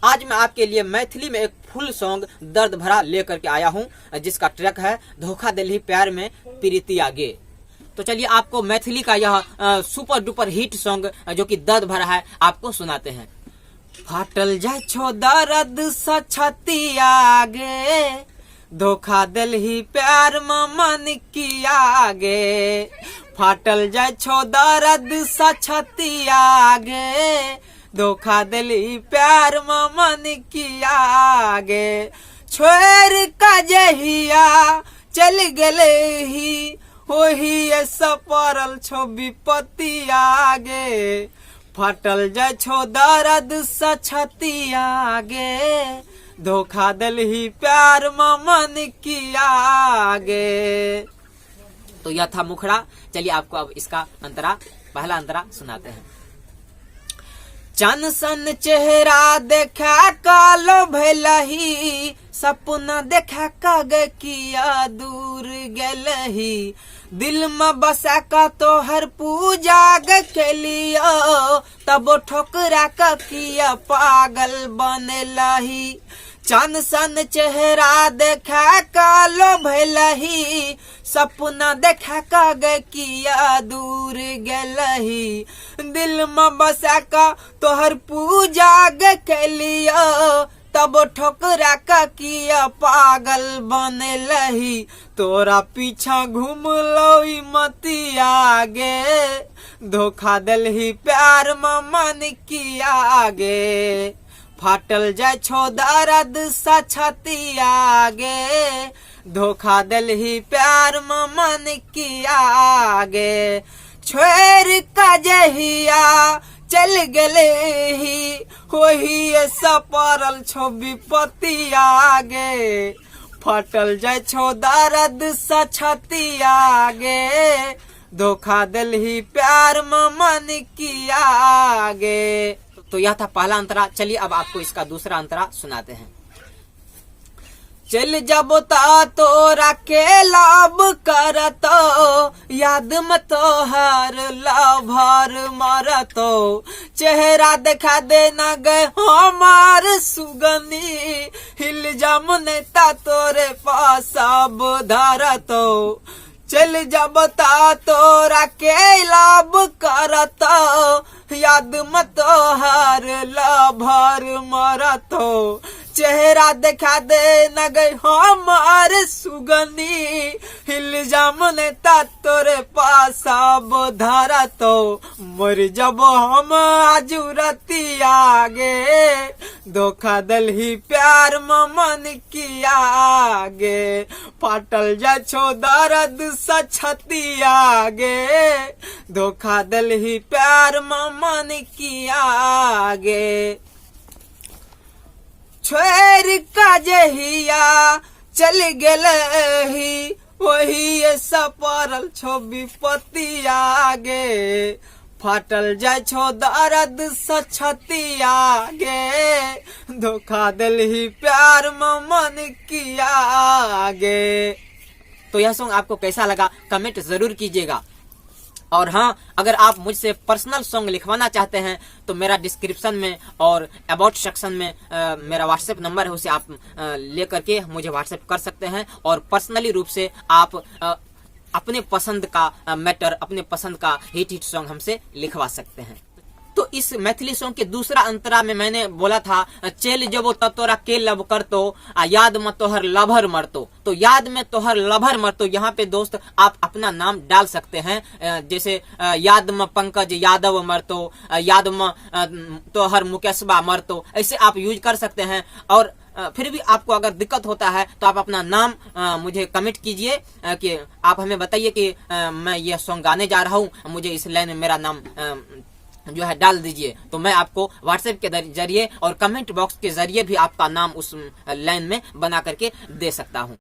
आज मैं आपके लिए मैथिली में एक फुल सॉन्ग दर्द भरा लेकर के आया हूं, जिसका ट्रैक है धोखा दिल ही प्यार में प्रीति आगे। तो चलिए आपको मैथिली का यह सुपर डुपर हिट सॉन्ग जो कि दर्द भरा है आपको सुनाते हैं। फाटल जाय छो दर्द सा छाती आगे, धोखा दिल ही प्यार में मन की आगे। फाटल जाय छो दर्द सा छाती आगे, धोखा दिल ही प्यार में मन की आगे। छोड़ का जहिया चल गले ही वही ऐसा परल छो विपत्ति आगे। फाटल जाय छो दर्द सा छाती आगे, धोखा दिल ही प्यार में मन की आगे। तो यह था मुखड़ा। चलिए आपको अब इसका अंतरा, पहला अंतरा सुनाते हैं। चन सन चेहरा देखा कालो भलही, सपना देखा काग किया दूर गलही। दिल में बसा का तोहर पूजा के लियो, तब ठोकरा का किया पागल बनलही। चन सन चेहरा देखा कालो भलही, सपना देखा काग किया दूर गलही। दिल में बसा का तोहर पूजा के लियो, तब ठोकरा का किया पागल बनलही। तोरा पीछा घूम लो मती आगे, धोखा दिल ही प्यार में मन की आगे। फाटल जाय छो दर्द सा छाती आगे, धोखा दिल ही प्यार में मन की आगे। छोड़ का जहिया चल गले ही वही ऐसा परल छो विपत्ति आगे। फाटल जाय छो दर्द सा छाती आगे, धोखा दिल ही प्यार में मन की आगे। तो यह था पहला अंतरा। चलिए अब आपको इसका दूसरा अंतरा सुनाते हैं। चल जब ता तोरा के लाभ करतो, याद मत हर लाभर मरतो। चेहरा देखा देना गए हमार सुगनी, हिल जामुने ता तोरे पास अब धरतो। चल जब ता तोरा के लाभ करतो, याद मत हर लाभर मरतो। चेहरा देखा दे न गई हमार सुगनी, हिल जामुने ता तोरे पास अब धरतो। मर जब हम आजू रती आगे, धोखा दिल ही प्यार में मन की आगे। फाटल जा छो दर्द सा छाती आगे, धोखा दिल ही प्यार में मन की आगे। छोड़ का जहिया चल गलही वही ऐसा परल छो विपत्ति आगे। फाटल जाय छो दर्द सा छाती आगे, धोखा दिल ही प्यार में मन की आगे। तो यह सॉन्ग आपको कैसा लगा कमेंट जरूर कीजिएगा। और हाँ, अगर आप मुझसे पर्सनल सॉन्ग लिखवाना चाहते हैं तो मेरा डिस्क्रिप्शन में और अबाउट सेक्शन में मेरा व्हाट्सएप नंबर है, उसे आप लेकर के मुझे व्हाट्सएप कर सकते हैं और पर्सनली रूप से आप अपने पसंद का मैटर, अपने पसंद का हिट सॉन्ग हमसे लिखवा सकते हैं। तो इस मैथिली सॉन्ग के दूसरा अंतरा में मैंने बोला था चल जबो तोरा के लब करतो, याद में तोहर लभर मरतो। तो याद में तोहर लभर मरतो, यहाँ पे दोस्त आप अपना नाम डाल सकते हैं। जैसे याद में पंकज यादव मरतो, याद में तोहर मुकेशबा मरतो, ऐसे आप यूज कर सकते हैं। और फिर भी आपको अगर दिक्कत होता है तो आप अपना नाम मुझे कमेंट कीजिए कि आप हमें बताइए कि मैं यह सॉन्ग गाने जा रहा हूँ, मुझे इस लाइन में मेरा नाम जो है डाल दीजिए। तो मैं आपको व्हाट्सएप के जरिए और कमेंट बॉक्स के जरिए भी आपका नाम उस लाइन में बना करके दे सकता हूँ।